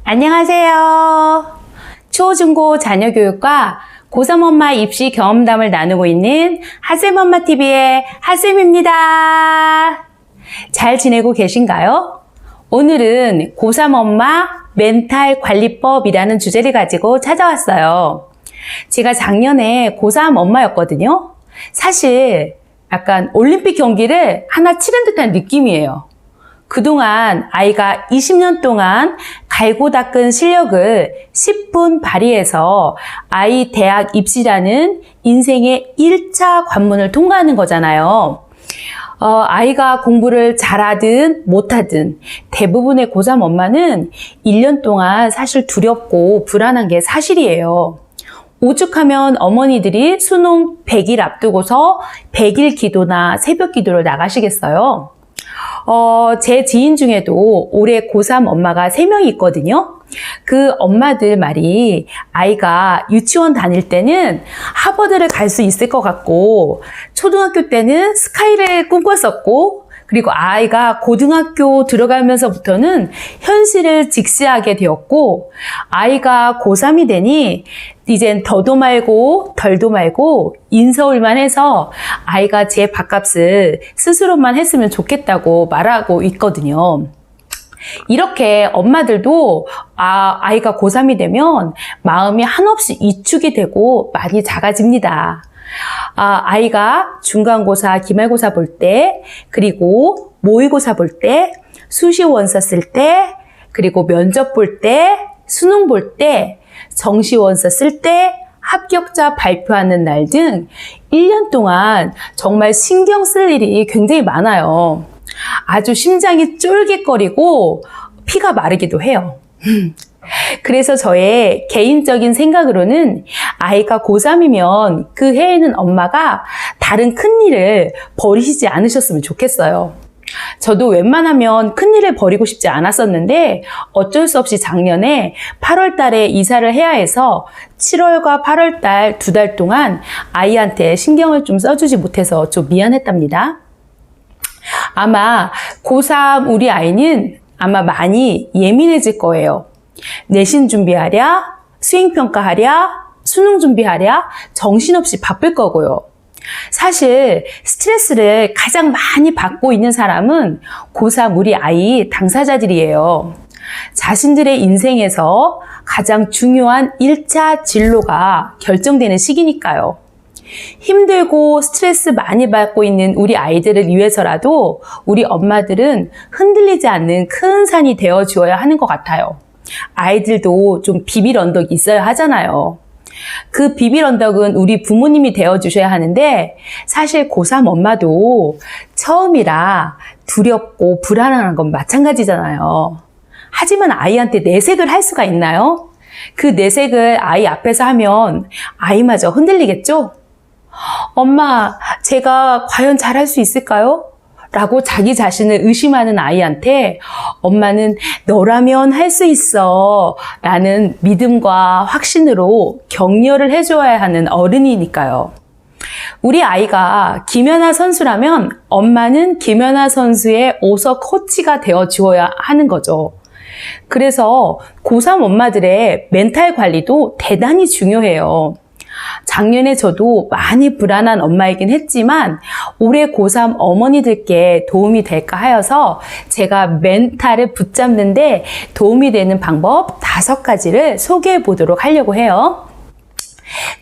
안녕하세요. 초, 중고 자녀교육과 고3 엄마 입시 경험담을 나누고 있는 하쌤엄마TV의 하쌤입니다. 잘 지내고 계신가요? 오늘은 고3 엄마 멘탈 관리법이라는 주제를 가지고 찾아왔어요. 제가 작년에 고3 엄마였거든요. 사실 약간 올림픽 경기를 하나 치른 듯한 느낌이에요. 그동안 아이가 20년 동안 갈고 닦은 실력을 10분 발휘해서 아이 대학 입시라는 인생의 1차 관문을 통과하는 거잖아요. 아이가 공부를 잘하든 못하든 대부분의 고3 엄마는 1년 동안 사실 두렵고 불안한 게 사실이에요. 오죽하면 어머니들이 수능 100일 앞두고서 100일 기도나 새벽 기도를 나가시겠어요? 제 지인 중에도 올해 고3 엄마가 3명이 있거든요. 그 엄마들 말이 아이가 유치원 다닐 때는 하버드를 갈 수 있을 것 같고 초등학교 때는 스카이를 꿈꿨었고 그리고 아이가 고등학교 들어가면서부터는 현실을 직시하게 되었고 아이가 고3이 되니 이젠 더도 말고 덜도 말고 인서울만 해서 아이가 제 밥값을 스스로만 했으면 좋겠다고 말하고 있거든요. 이렇게 엄마들도 아이가 고3이 되면 마음이 한없이 위축이 되고 많이 작아집니다. 아이가 중간고사, 기말고사 볼 때, 그리고 모의고사 볼 때, 수시원서 쓸 때, 그리고 면접 볼 때, 수능 볼 때, 정시원서 쓸 때, 합격자 발표하는 날 등 1년 동안 정말 신경 쓸 일이 굉장히 많아요. 아주 심장이 쫄깃거리고 피가 마르기도 해요. 그래서 저의 개인적인 생각으로는 아이가 고3이면 그 해에는 엄마가 다른 큰일을 벌이시지 않으셨으면 좋겠어요. 저도 웬만하면 큰일을 벌이고 싶지 않았었는데 어쩔 수 없이 작년에 8월 달에 이사를 해야 해서 7월과 8월 달 2달 동안 아이한테 신경을 좀 써주지 못해서 좀 미안했답니다. 아마 고3 우리 아이는 아마 많이 예민해질 거예요. 내신 준비하랴, 수행평가하랴, 수능 준비하랴 정신없이 바쁠 거고요. 사실 스트레스를 가장 많이 받고 있는 사람은 고3 우리 아이 당사자들이에요. 자신들의 인생에서 가장 중요한 1차 진로가 결정되는 시기니까요. 힘들고 스트레스 많이 받고 있는 우리 아이들을 위해서라도 우리 엄마들은 흔들리지 않는 큰 산이 되어 주어야 하는 것 같아요. 아이들도 좀 비빌 언덕이 있어야 하잖아요. 그 비빌 언덕은 우리 부모님이 되어주셔야 하는데 사실 고3 엄마도 처음이라 두렵고 불안한 건 마찬가지잖아요. 하지만 아이한테 내색을 할 수가 있나요? 그 내색을 아이 앞에서 하면 아이마저 흔들리겠죠? 엄마, 제가 과연 잘할 수 있을까요? 라고 자기 자신을 의심하는 아이한테 엄마는 너라면 할 수 있어 라는 믿음과 확신으로 격려를 해줘야 하는 어른이니까요. 우리 아이가 김연아 선수라면 엄마는 김연아 선수의 오석 코치가 되어 주어야 하는 거죠. 그래서 고3 엄마들의 멘탈 관리도 대단히 중요해요. 작년에 저도 많이 불안한 엄마이긴 했지만 올해 고3 어머니들께 도움이 될까 하여서 제가 멘탈을 붙잡는데 도움이 되는 방법 5가지를 소개해 보도록 하려고 해요.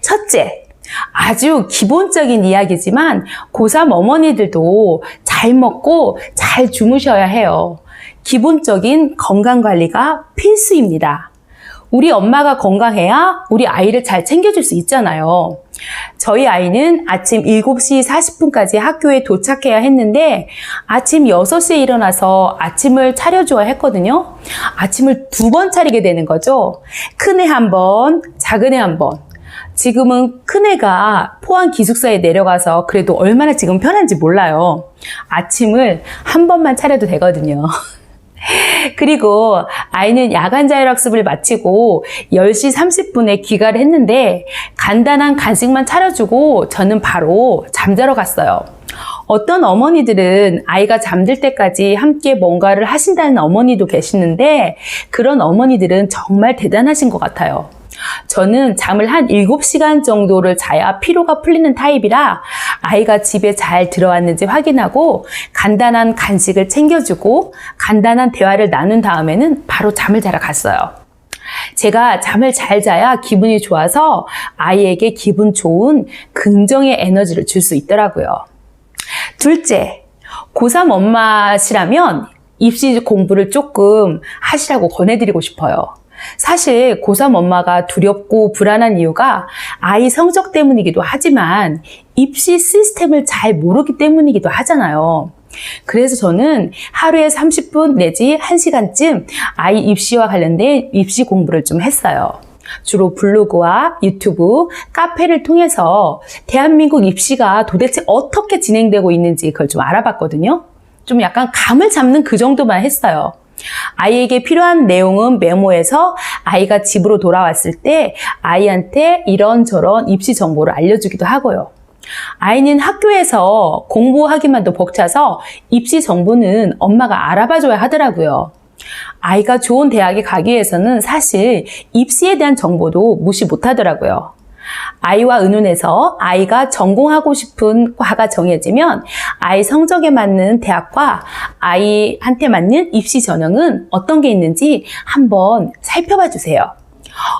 첫째, 아주 기본적인 이야기지만 고3 어머니들도 잘 먹고 잘 주무셔야 해요. 기본적인 건강관리가 필수입니다. 우리 엄마가 건강해야 우리 아이를 잘 챙겨줄 수 있잖아요. 저희 아이는 아침 7시 40분까지 학교에 도착해야 했는데 아침 6시에 일어나서 아침을 차려줘야 했거든요. 아침을 2번 차리게 되는 거죠. 큰애 1번, 작은애 1번. 지금은 큰애가 포항 기숙사에 내려가서 그래도 얼마나 지금 편한지 몰라요. 아침을 1번만 차려도 되거든요. 그리고 아이는 야간 자율학습을 마치고 10시 30분에 귀가를 했는데 간단한 간식만 차려주고 저는 바로 잠자러 갔어요. 어떤 어머니들은 아이가 잠들 때까지 함께 뭔가를 하신다는 어머니도 계시는데 그런 어머니들은 정말 대단하신 것 같아요. 저는 잠을 한 7시간 정도를 자야 피로가 풀리는 타입이라 아이가 집에 잘 들어왔는지 확인하고 간단한 간식을 챙겨주고 간단한 대화를 나눈 다음에는 바로 잠을 자러 갔어요. 제가 잠을 잘 자야 기분이 좋아서 아이에게 기분 좋은 긍정의 에너지를 줄 수 있더라고요. 둘째, 고3 엄마시라면 입시 공부를 조금 하시라고 권해드리고 싶어요. 사실 고3 엄마가 두렵고 불안한 이유가 아이 성적 때문이기도 하지만 입시 시스템을 잘 모르기 때문이기도 하잖아요. 그래서 저는 하루에 30분 내지 1시간쯤 아이 입시와 관련된 입시 공부를 좀 했어요. 주로 블로그와 유튜브, 카페를 통해서 대한민국 입시가 도대체 어떻게 진행되고 있는지 그걸 좀 알아봤거든요. 좀 약간 감을 잡는 그 정도만 했어요. 아이에게 필요한 내용은 메모해서 아이가 집으로 돌아왔을 때 아이한테 이런저런 입시 정보를 알려주기도 하고요. 아이는 학교에서 공부하기만도 벅차서 입시 정보는 엄마가 알아봐줘야 하더라고요. 아이가 좋은 대학에 가기 위해서는 사실 입시에 대한 정보도 무시 못하더라고요. 아이와 의논해서 아이가 전공하고 싶은 과가 정해지면 아이 성적에 맞는 대학과 아이한테 맞는 입시 전형은 어떤 게 있는지 한번 살펴봐 주세요.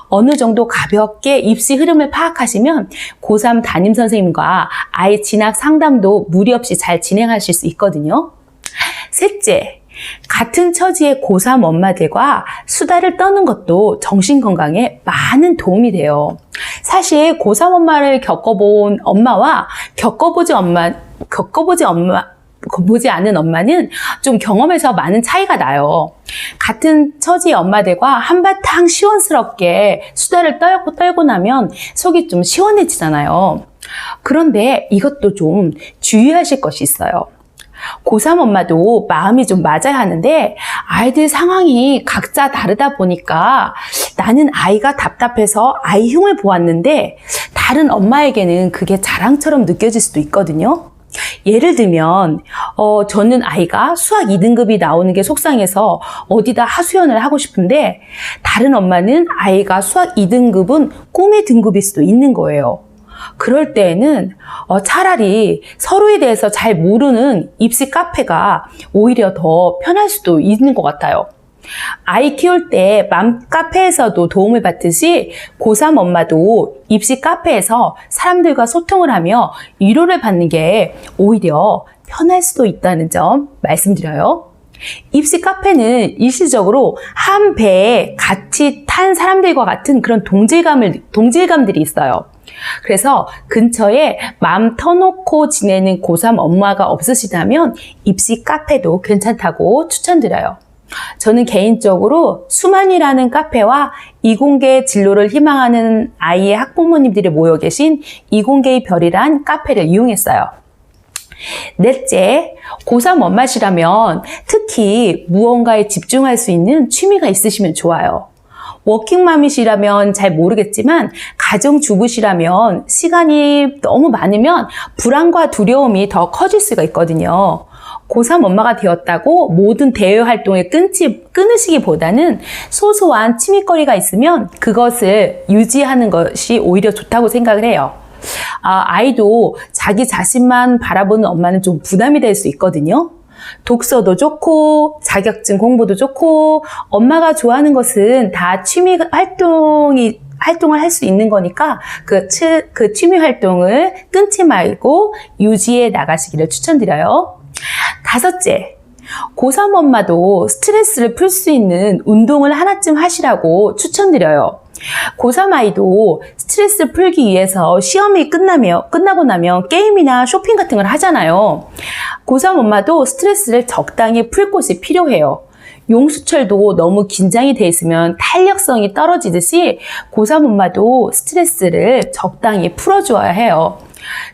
어느 정도 가볍게 입시 흐름을 파악하시면 고3 담임선생님과 아이 진학 상담도 무리 없이 잘 진행하실 수 있거든요. 셋째, 같은 처지의 고3 엄마들과 수다를 떠는 것도 정신건강에 많은 도움이 돼요. 사실 고3 엄마를 겪어본 엄마와 겪어보지 않은 엄마는 좀 경험에서 많은 차이가 나요. 같은 처지의 엄마들과 한바탕 시원스럽게 수다를 떨고 나면 속이 좀 시원해지잖아요. 그런데 이것도 좀 주의하실 것이 있어요. 고3 엄마도 마음이 좀 맞아야 하는데 아이들 상황이 각자 다르다 보니까 나는 아이가 답답해서 아이 흉을 보았는데 다른 엄마에게는 그게 자랑처럼 느껴질 수도 있거든요. 예를 들면 저는 아이가 수학 2등급이 나오는 게 속상해서 어디다 하소연을 하고 싶은데 다른 엄마는 아이가 수학 2등급은 꿈의 등급일 수도 있는 거예요. 그럴 때에는 차라리 서로에 대해서 잘 모르는 입시 카페가 오히려 더 편할 수도 있는 것 같아요. 아이 키울 때 맘카페에서도 도움을 받듯이 고3 엄마도 입시 카페에서 사람들과 소통을 하며 위로를 받는 게 오히려 편할 수도 있다는 점 말씀드려요. 입시 카페는 일시적으로 한 배에 같이 탄 사람들과 같은 그런 동질감들이 있어요. 그래서 근처에 마음 터놓고 지내는 고3 엄마가 없으시다면 입시 카페도 괜찮다고 추천드려요. 저는 개인적으로 수만이라는 카페와 이공계 진로를 희망하는 아이의 학부모님들이 모여 계신 이공계의 별이란 카페를 이용했어요. 넷째, 고3 엄마시라면 특히 무언가에 집중할 수 있는 취미가 있으시면 좋아요. 워킹맘이시라면 잘 모르겠지만 가정주부시라면 시간이 너무 많으면 불안과 두려움이 더 커질 수가 있거든요. 고3 엄마가 되었다고 모든 대외 활동에 끊으시기보다는 소소한 취미거리가 있으면 그것을 유지하는 것이 오히려 좋다고 생각을 해요. 아이도 자기 자신만 바라보는 엄마는 좀 부담이 될 수 있거든요. 독서도 좋고 자격증 공부도 좋고 엄마가 좋아하는 것은 다 취미 활동을 할 수 있는 거니까 그 취미 활동을 끊지 말고 유지해 나가시기를 추천드려요. 다섯째, 고3 엄마도 스트레스를 풀 수 있는 운동을 하나쯤 하시라고 추천드려요. 고3 아이도 스트레스 풀기 위해서 시험이 끝나고 나면 게임이나 쇼핑 같은 걸 하잖아요. 고3 엄마도 스트레스를 적당히 풀 곳이 필요해요. 용수철도 너무 긴장이 돼 있으면 탄력성이 떨어지듯이 고3 엄마도 스트레스를 적당히 풀어주어야 해요.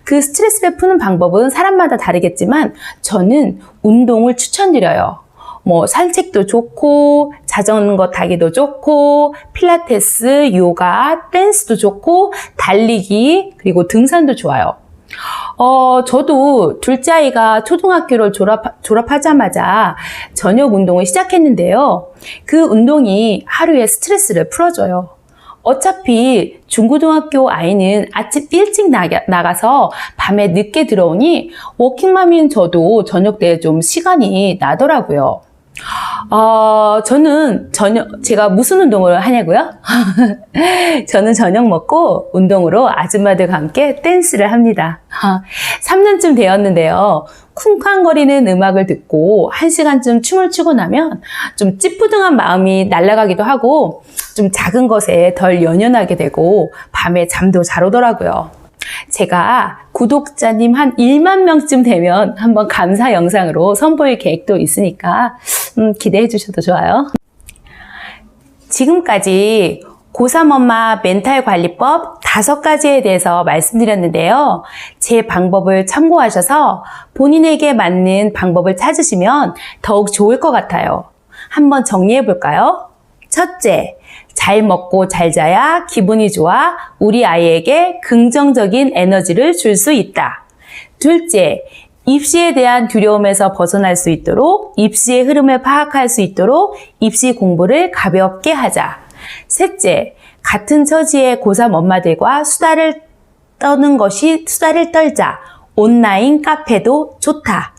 그 스트레스를 푸는 방법은 사람마다 다르겠지만 저는 운동을 추천드려요. 뭐 산책도 좋고 자전거 타기도 좋고 필라테스, 요가, 댄스도 좋고 달리기 그리고 등산도 좋아요. 저도 둘째 아이가 초등학교를 졸업하자마자 저녁 운동을 시작했는데요. 그 운동이 하루의 스트레스를 풀어줘요. 어차피 중고등학교 아이는 아침 일찍 나가서 밤에 늦게 들어오니 워킹맘인 저도 저녁 때 좀 시간이 나더라고요. 저는 제가 무슨 운동을 하냐고요? 저는 저녁 먹고 운동으로 아줌마들과 함께 댄스를 합니다. 3년쯤 되었는데요. 쿵쾅거리는 음악을 듣고 1시간쯤 춤을 추고 나면 좀 찌뿌둥한 마음이 날아가기도 하고 좀 작은 것에 덜 연연하게 되고 밤에 잠도 잘 오더라고요. 제가 구독자님 한 1만 명쯤 되면 한번 감사 영상으로 선보일 계획도 있으니까 기대해 주셔도 좋아요. 지금까지 고3 엄마 멘탈 관리법 5가지에 대해서 말씀드렸는데요. 제 방법을 참고하셔서 본인에게 맞는 방법을 찾으시면 더욱 좋을 것 같아요. 한번 정리해 볼까요? 첫째, 잘 먹고 잘 자야 기분이 좋아 우리 아이에게 긍정적인 에너지를 줄 수 있다. 둘째, 입시에 대한 두려움에서 벗어날 수 있도록 입시의 흐름을 파악할 수 있도록 입시 공부를 가볍게 하자. 셋째, 같은 처지의 고3 엄마들과 수다를 떨자. 온라인 카페도 좋다.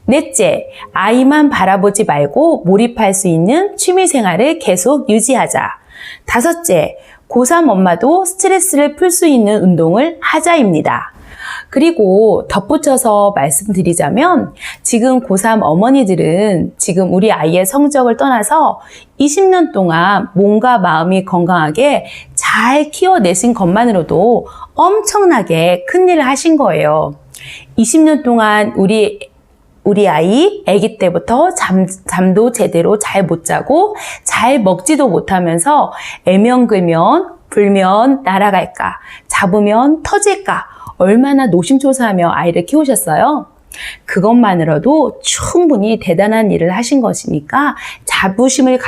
넷째, 아이만 바라보지 말고 몰입할 수 있는 취미생활을 계속 유지하자. 다섯째, 고3 엄마도 스트레스를 풀 수 있는 운동을 하자입니다. 그리고 덧붙여서 말씀드리자면 지금 고3 어머니들은 지금 우리 아이의 성적을 떠나서 20년 동안 몸과 마음이 건강하게 잘 키워내신 것만으로도 엄청나게 큰일을 하신 거예요. 20년 동안 우리 아기 때부터 잠도 제대로 잘 못 자고 잘 먹지도 못하면서 애면글면 불면 날아갈까 잡으면 터질까 얼마나 노심초사하며 아이를 키우셨어요? 그것만으로도 충분히 대단한 일을 하신 것이니까 자부심을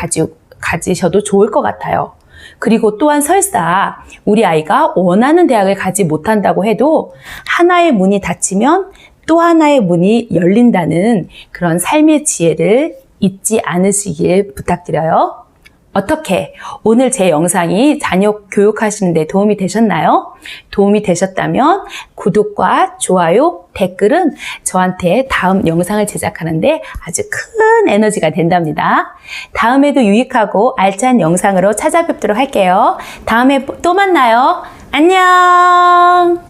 가지셔도 좋을 것 같아요. 그리고 또한 설사 우리 아이가 원하는 대학을 가지 못한다고 해도 하나의 문이 닫히면 또 하나의 문이 열린다는 그런 삶의 지혜를 잊지 않으시길 부탁드려요. 어떻게 오늘 제 영상이 자녀 교육하시는 데 도움이 되셨나요? 도움이 되셨다면 구독과 좋아요, 댓글은 저한테 다음 영상을 제작하는데 아주 큰 에너지가 된답니다. 다음에도 유익하고 알찬 영상으로 찾아뵙도록 할게요. 다음에 또 만나요. 안녕!